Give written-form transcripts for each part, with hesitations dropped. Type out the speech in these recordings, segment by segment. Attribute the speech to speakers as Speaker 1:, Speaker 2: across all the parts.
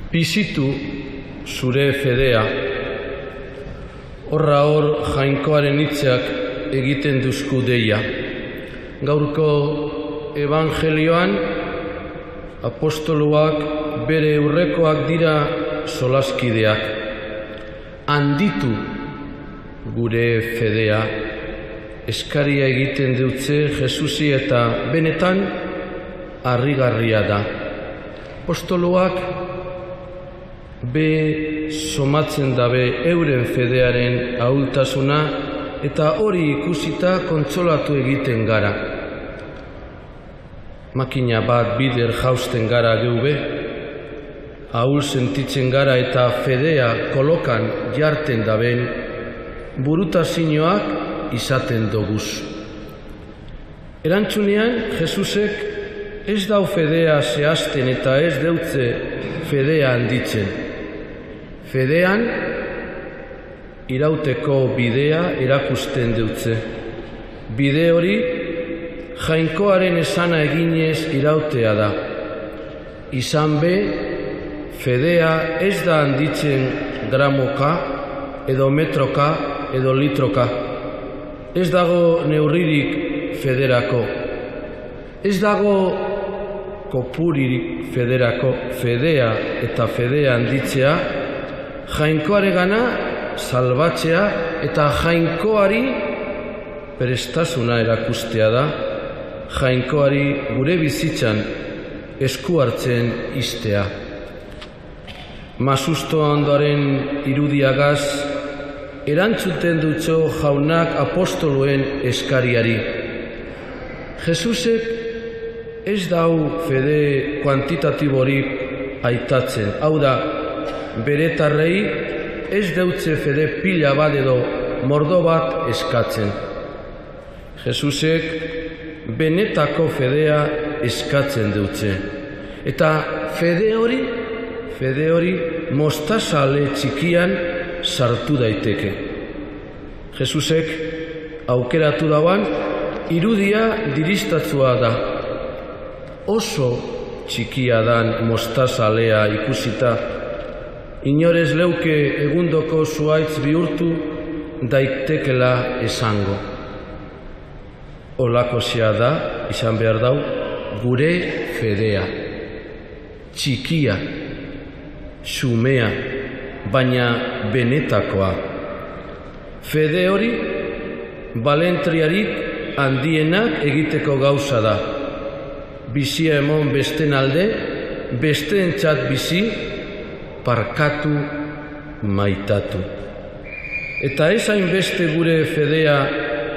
Speaker 1: Bizitu zure fedea, horra hor Jainkoaren hitzak egiten duzku deia. Gaurko evangelioan apostoluak bere urrekoak dira solaskideak. Handitu gure fedea, eskaria egiten dutze Jesusi eta benetan harrigarria da. Apostoluak be somatzen dabe euren fedearen ahultasuna eta hori ikusita kontsolatu egiten gara. Makina bat bider jausten gara geube, ahul sentitzen gara eta fedea kolokan jarten daben burutazioak izaten doguz. Erantzunean, Jesusek ez dau fedea zehazten eta ez deutze fedea handitzen. Fedean irauteko bidea erakusten deutze. Bide hori Jainkoaren esana eginez irautea da. Izan be, fedea ez da handitzen gramoka, edo metroka, edo litroka. Ez dago neurririk federako. Ez dago kopuririk federako. Fedea eta fedea handitzea, Jainkoaregana salbatzea eta Jainkoari prestasuna erakustea da, Jainkoari gure bizitzan esku hartzen iztea. Masusto ondoren irudiagaz erantzuten dutxo jaunak apostoluen eskariari. Jesusek ez dau fede kuantitatiborik aitatzen, hau da, beretarrei ez deutze fede pila bat edo mordo bat eskatzen. Jesusek benetako fedea eskatzen deutze. Eta fede hori mostazale txikian sartu daiteke. Jesusek aukeratu dauan irudia diristatzua da. Oso txikia dan mostazalea ikusita, inorez leuke egundoko zuaitz bihurtu daitekela esango. Olakozia da, izan behar dau, gure fedea. Txikia, xumea, baina benetakoa. Fede hori, balentriarik handienak egiteko gauza da. Bizia emon besten alde, besteentzat bizi, parkatu, maitatu. Eta ez hainbeste gure fedea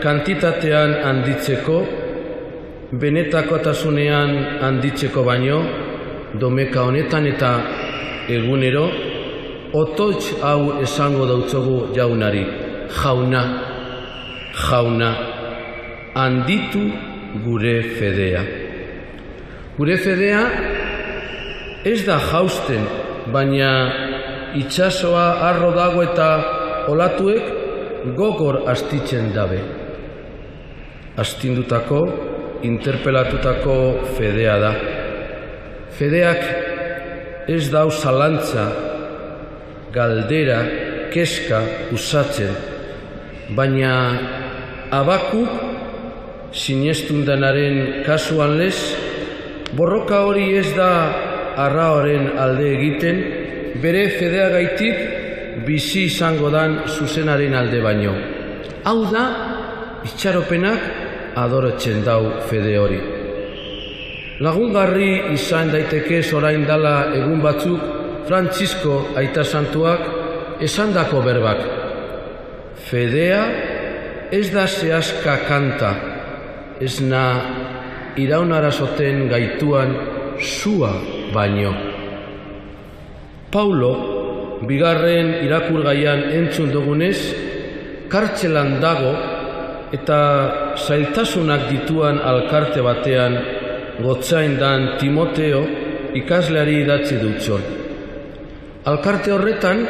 Speaker 1: kantitatean handitzeko, benetakotasunean handitzeko baino, domeka honetan eta egunero, otoitz hau esango dautzogu jaunari, jauna, handitu gure fedea. Gure fedea ez da jausten, baina itsasoa arro dago eta olatuek gogor astitzen dabe. Astindutako, interpelatutako fedea da. Fedeak ez dau zalantza, galdera, keska usatzen, baina Abakuk sinestundanaren kasuan lez, borroka hori ez da arraoren alde egiten, bere fedeagaitik bizi izango dan zuzenaren alde baino. Hau da, itxaropenak adoratzen dau fede hori. Lagungarri izan daiteke orain dala egun batzuk Frantzisko Aita Santuak esandako berbak. Fedea ez da zehazka kanta, ez na iraunarazoten gaituan zua baino. Paulo, bigarren irakurgaian entzun dugunez, kartzelan dago eta zailtasunak dituan alkarte batean gotzain dan Timoteo ikasleari idatzi dutxon. Alkarte horretan,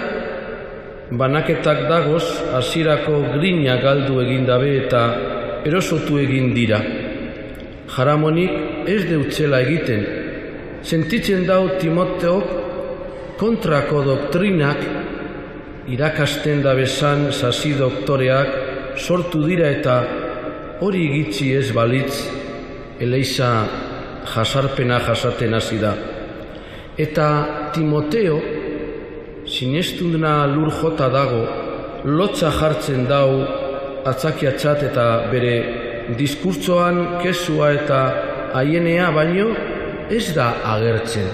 Speaker 1: banaketak dagoz, hasierako grina galdu egin dabe eta erosotu egin dira. Jaramonik ez deutzela egiten, sentitzen dau Timoteok kontrako doktrinak irakasten da bezan sasi doktoreak sortu dira eta hori gitzi ez balitz Eleiza jasarpena jasaten hasi da. Eta Timoteo sinestuna lur jota dago, lotza jartzen dau atzakiatzat eta bere diskurtsoan kezua eta haienea baino ez da agertzen.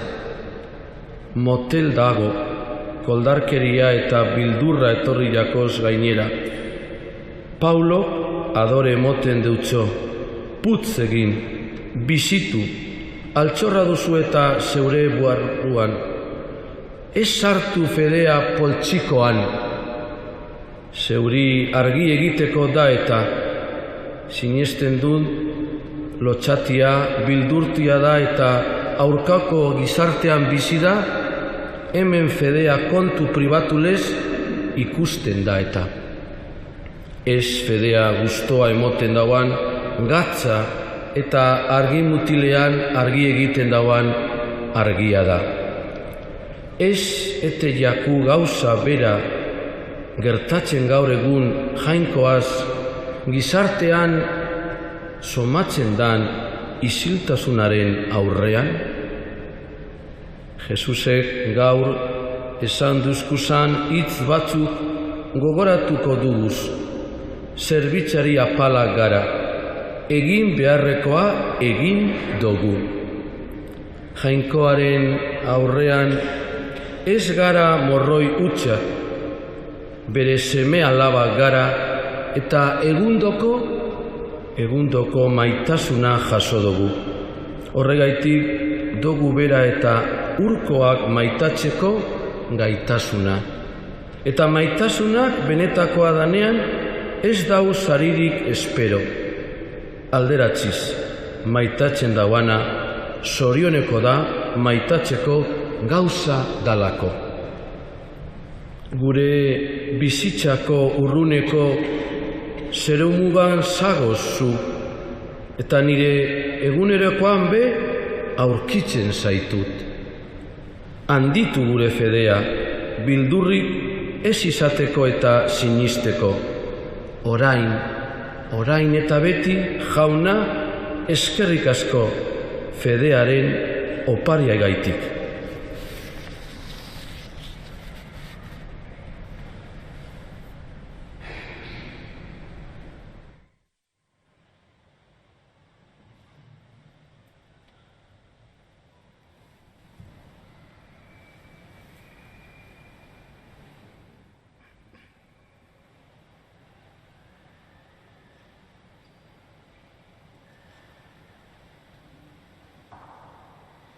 Speaker 1: Motel dago, koldarkeria eta bildurra etorri jakoz gainera. Paulo adore moten deutzo, putz egin, bizitu, altxorra duzu eta zeure buarruan. Ez sartu fedea poltsikoan, zeuri argi egiteko da eta sinesten dut lotxatia, bildurtia da eta aurkako gizartean bizi da, hemen fedea kontu pribatulez ikusten da eta. Ez fedea gustoa emoten dauan, gatza eta argi mutilean argi egiten dauan argia da. Ez ete jaku gauza bera gertatzen gaur egun jainkoaz gizartean somatzen dan isiltasunaren aurrean. Jesusek gaur esan duzkuzan hitz batzuk gogoratuko duguz. Zerbitzari apalak gara, egin beharrekoa egin dugu. Jainkoaren aurrean ez gara morroi hutsa, bere seme alaba gara eta egundoko maitasuna jaso dugu. Horregaitik dugu bera eta urkoak maitatzeko gaitasuna. Eta maitasunak benetakoa danean ez dau saririk espero. Alderatziz, maitatzen dauana zorioneko da maitatzeko gauza dalako. Gure bizitzako urruneko zerumugan zagozu eta nire egunerokoan be aurkitzen zaitut. Handitu gure fedea, bildurrik ez izateko eta sinisteko. Orain eta beti jauna eskerrik asko fedearen opariagaitik.